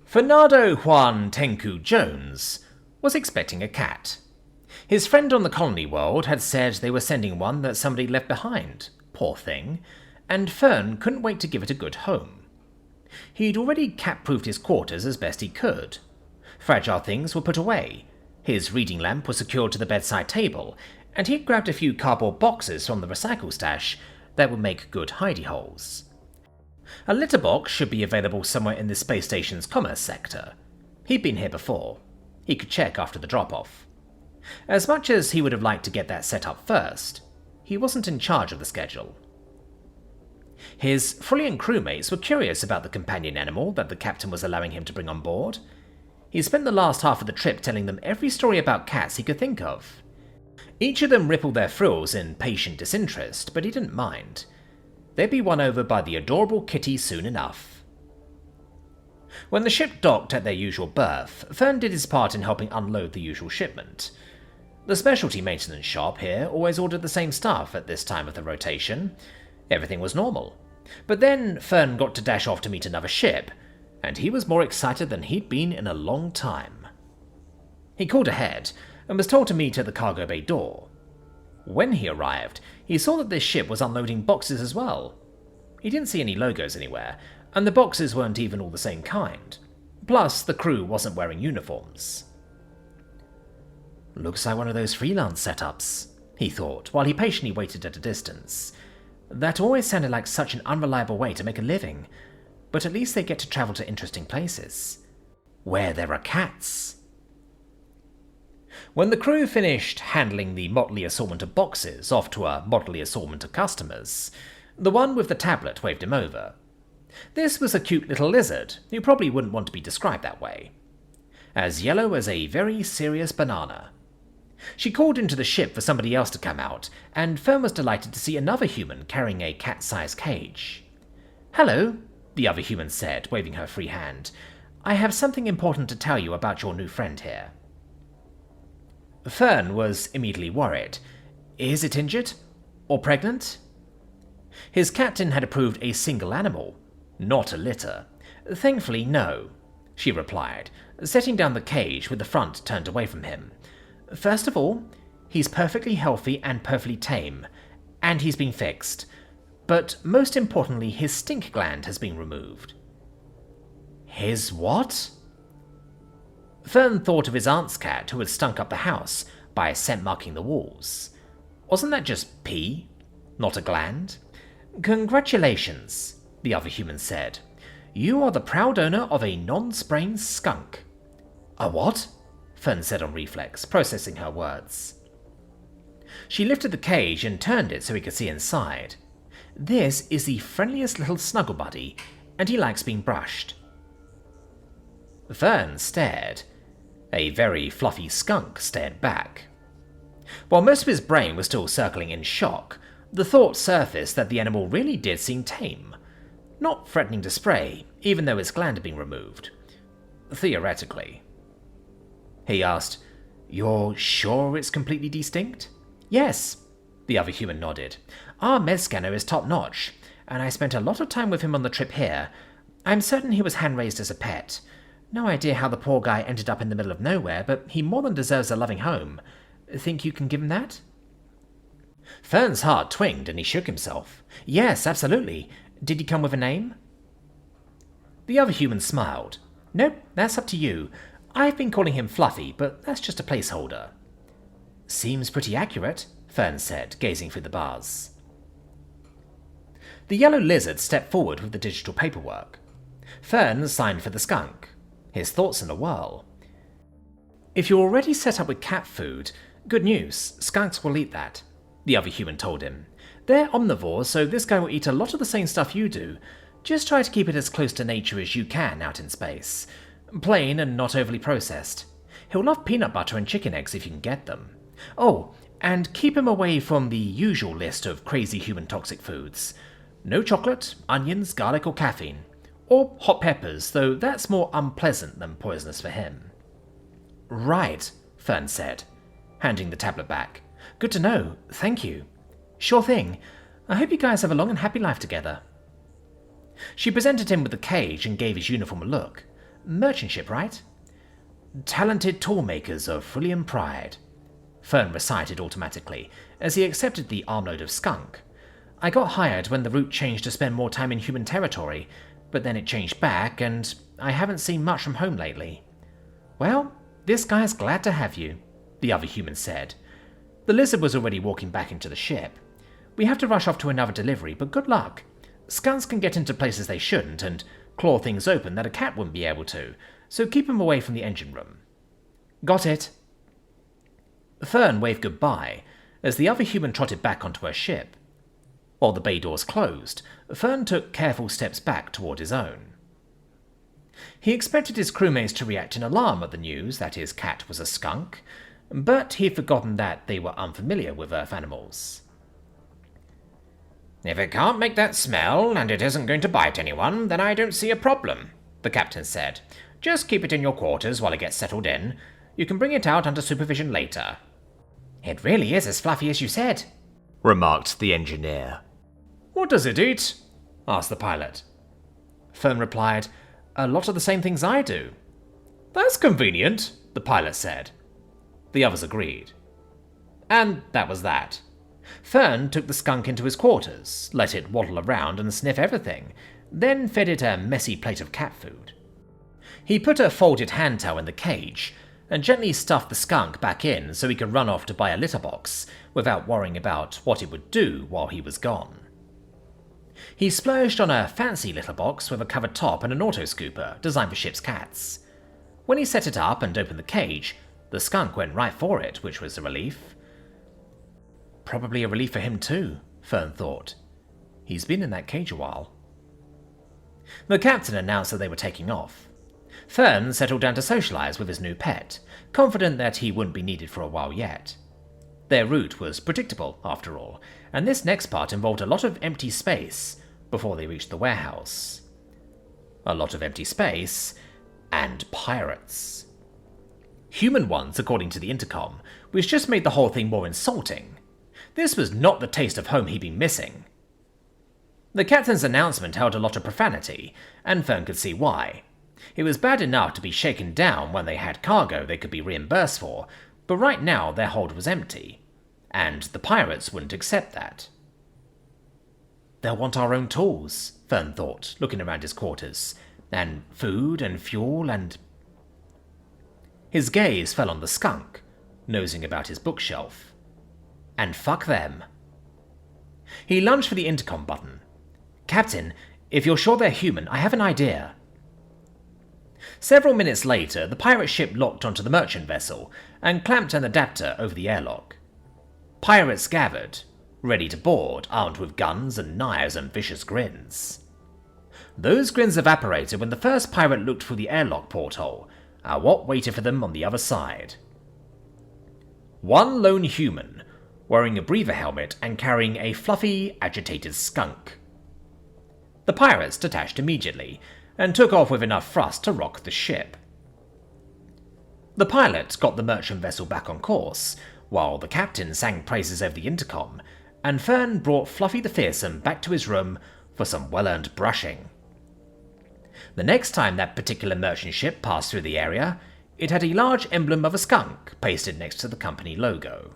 Fernando Juan Tenku Jones was expecting a cat. His friend on the colony world had said they were sending one that somebody left behind, poor thing, and Fern couldn't wait to give it a good home. He'd already cat-proofed his quarters as best he could. Fragile things were put away, his reading lamp was secured to the bedside table, and he'd grabbed a few cardboard boxes from the recycle stash that would make good hidey holes. A litter box should be available somewhere in the space station's commerce sector. He'd been here before. He could check after the drop-off. As much as he would have liked to get that set up first, he wasn't in charge of the schedule. His Freulian crewmates were curious about the companion animal that the captain was allowing him to bring on board. He spent the last half of the trip telling them every story about cats he could think of. Each of them rippled their frills in patient disinterest, but he didn't mind. They'd be won over by the adorable kitty soon enough. When the ship docked at their usual berth, Fern did his part in helping unload the usual shipment. The specialty maintenance shop here always ordered the same stuff at this time of the rotation. Everything was normal. But then Fern got to dash off to meet another ship, and he was more excited than he'd been in a long time. He called ahead, and was told to meet at the cargo bay door. When he arrived, he saw that this ship was unloading boxes as well. He didn't see any logos anywhere, and the boxes weren't even all the same kind. Plus, the crew wasn't wearing uniforms. Looks like one of those freelance setups, he thought, while he patiently waited at a distance. That always sounded like such an unreliable way to make a living, but at least they get to travel to interesting places, where there are cats. When the crew finished handling the motley assortment of boxes off to a motley assortment of customers, the one with the tablet waved him over. This was a cute little lizard, who probably wouldn't want to be described that way. As yellow as a very serious banana. She called into the ship for somebody else to come out, and Fern was delighted to see another human carrying a cat-sized cage. "Hello," the other human said, waving her free hand. "I have something important to tell you about your new friend here." Fern was immediately worried. Is it injured? Or pregnant? His captain had approved a single animal, not a litter. "Thankfully, no," she replied, setting down the cage with the front turned away from him. "First of all, he's perfectly healthy and perfectly tame, and he's been fixed. But most importantly, his stink gland has been removed." His what? Fern thought of his aunt's cat who had stunk up the house by scent marking the walls. Wasn't that just pee, not a gland? "Congratulations," the other human said. "You are the proud owner of a non-spraying skunk." "A what?" Fern said on reflex, processing her words. She lifted the cage and turned it so he could see inside. "This is the friendliest little snuggle buddy, and he likes being brushed." Fern stared. A very fluffy skunk stared back. While most of his brain was still circling in shock, the thought surfaced that the animal really did seem tame. Not threatening to spray, even though its gland had been removed. Theoretically. He asked, "You're sure it's completely distinct?" "Yes," the other human nodded. "Our med scanner is top-notch, and I spent a lot of time with him on the trip here. I'm certain he was hand-raised as a pet. No idea how the poor guy ended up in the middle of nowhere, but he more than deserves a loving home. Think you can give him that?" Fern's heart twinged and he shook himself. "Yes, absolutely. Did he come with a name?" The other human smiled. "Nope, that's up to you. I've been calling him Fluffy, but that's just a placeholder." "Seems pretty accurate," Fern said, gazing through the bars. The yellow lizard stepped forward with the digital paperwork. Fern signed for the skunk. His thoughts in a whirl. "If you're already set up with cat food, good news, skunks will eat that," the other human told him. "They're omnivores, so this guy will eat a lot of the same stuff you do. Just try to keep it as close to nature as you can out in space. Plain and not overly processed. He'll love peanut butter and chicken eggs if you can get them. Oh, and keep him away from the usual list of crazy human toxic foods. No chocolate, onions, garlic or caffeine. Or hot peppers, though that's more unpleasant than poisonous for him." "Right," Fern said, handing the tablet back. "Good to know, thank you. Sure thing. I hope you guys have a long and happy life together." She presented him with the cage and gave his uniform a look. Merchant ship, right? Talented toolmakers of Fullium Pride, Fern recited automatically as he accepted the armload of skunk. I got hired when the route changed to spend more time in human territory, but then it changed back, and I haven't seen much from home lately. Well, this guy's glad to have you, the other human said. The lizard was already walking back into the ship. We have to rush off to another delivery, but good luck. Skunks can get into places they shouldn't and claw things open that a cat wouldn't be able to, so keep them away from the engine room. Got it. Fern waved goodbye as the other human trotted back onto her ship. While the bay doors closed, Fern took careful steps back toward his own. He expected his crewmates to react in alarm at the news that his cat was a skunk, but he'd forgotten that they were unfamiliar with earth animals. If it can't make that smell, and it isn't going to bite anyone, then I don't see a problem, the captain said. Just keep it in your quarters while it gets settled in. You can bring it out under supervision later. It really is as fluffy as you said, remarked the engineer. What does it eat? Asked the pilot. Fern replied, A lot of the same things I do. That's convenient, the pilot said. The others agreed. And that was that. Fern took the skunk into his quarters, let it waddle around and sniff everything, then fed it a messy plate of cat food. He put a folded hand towel in the cage and gently stuffed the skunk back in so he could run off to buy a litter box without worrying about what it would do while he was gone. He splurged on a fancy litter box with a covered top and an auto-scooper designed for ship's cats. When he set it up and opened the cage, the skunk went right for it, which was a relief. Probably a relief for him too, Fern thought. He's been in that cage a while. The captain announced that they were taking off. Fern settled down to socialize with his new pet, confident that he wouldn't be needed for a while yet. Their route was predictable, after all, and this next part involved a lot of empty space before they reached the warehouse. A lot of empty space, and pirates. Human ones, according to the intercom, which just made the whole thing more insulting. This was not the taste of home he'd been missing. The captain's announcement held a lot of profanity, and Fern could see why. It was bad enough to be shaken down when they had cargo they could be reimbursed for, but right now their hold was empty, and the pirates wouldn't accept that. They'll want our own tools, Fern thought, looking around his quarters, and food and fuel and... His gaze fell on the skunk, nosing about his bookshelf. And fuck them. He lunged for the intercom button. Captain, if you're sure they're human, I have an idea. Several minutes later, the pirate ship locked onto the merchant vessel and clamped an adapter over the airlock. Pirates gathered, ready to board, armed with guns and knives and vicious grins. Those grins evaporated when the first pirate looked through the airlock porthole at what waited for them on the other side. One lone human, wearing a breather helmet and carrying a fluffy, agitated skunk. The pirates detached immediately, and took off with enough thrust to rock the ship. The pilot got the merchant vessel back on course, while the captain sang praises over the intercom, and Fern brought Fluffy the Fearsome back to his room for some well-earned brushing. The next time that particular merchant ship passed through the area, it had a large emblem of a skunk pasted next to the company logo.